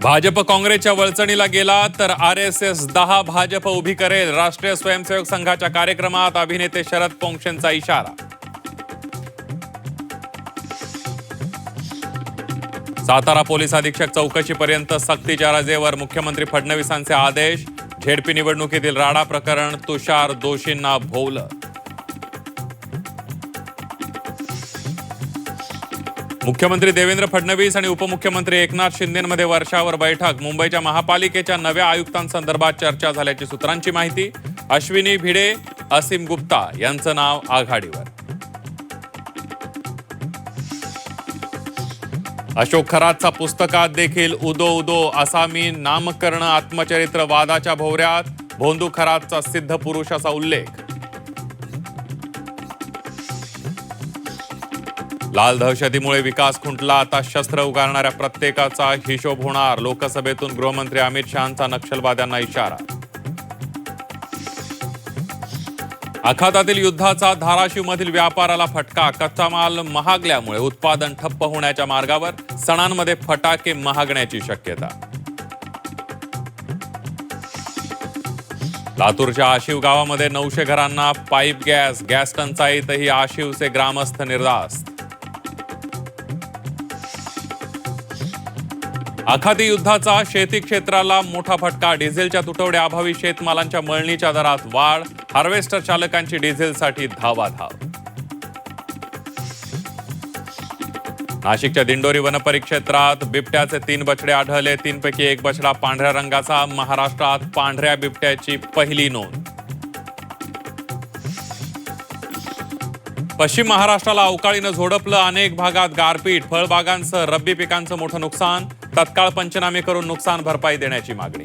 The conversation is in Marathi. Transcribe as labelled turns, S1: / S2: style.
S1: भाजप काँग्रेसच्या वळचणीला गेला तर आरएसएस 10 भाजप उभी करेल. राष्ट्रीय स्वयंसेवक संघाच्या कार्यक्रमात अभिनेते शरद पोंक्षेंचा इशारा. सातारा पोलीस अधीक्षक चौकशीपर्यंत सक्तीच्या रजेवर. मुख्यमंत्री फडणवीसांचे आदेश. झेडपी निवडणुकीतील राडा प्रकरण तुषार दोषींना भोवलं. मुख्यमंत्री देवेंद्र फडणवीस आणि उपमुख्यमंत्री एकनाथ शिंदेंमध्ये वर्षावर बैठक. मुंबईच्या महापालिकेच्या नव्या आयुक्तांसंदर्भात चर्चा झाल्याची सूत्रांची माहिती. अश्विनी भिडे, असीम गुप्ता यांचं नाव आघाडीवर. अशोक खरातचा पुस्तकात देखील उदो उदो आसामी नामकरण आत्मचरित्र वादाच्या भोवऱ्यात. भोंदू खरातचा सिद्ध पुरुषाचा उल्लेख. लाल दहशतीमुळे विकास खुंटला. आता शस्त्र उगारणाऱ्या प्रत्येकाचा हिशोब होणार. लोकसभेतून गृहमंत्री अमित शहांचा नक्षलवाद्यांना इशारा. आखातातील युद्धाचा धाराशिवमधील व्यापाराला फटका. कच्चा माल महागल्यामुळे उत्पादन ठप्प होण्याच्या मार्गावर. सणांमध्ये फटाके महागण्याची शक्यता. लातूरच्या आशिव गावामध्ये 900 घरांना पाईप गॅस टंचाईतही आशिवचे ग्रामस्थ निर्धास्त. आखाती युद्धाचा शेती क्षेत्राला मोठा फटका. डिझेलच्या तुटवड्याअभावी शेतमालांच्या मळणीच्या दरात वाढ. हार्वेस्टर चालकांची डिझेलसाठी धावाधाव. नाशिकच्या दिंडोरी वनपरिक्षेत्रात बिबट्याचे 3 बछडे आढळले. 3 पैकी 1 बछडा पांढऱ्या रंगाचा. महाराष्ट्रात पांढऱ्या बिबट्याची पहिली नोंद. पश्चिम महाराष्ट्राला अवकाळीनं झोडपलं. अनेक भागात गारपीट. फळबागांसह रब्बी पिकांचं मोठं नुकसान. तत्काळ पंचनामे करून नुकसान भरपाई देण्याची मागणी.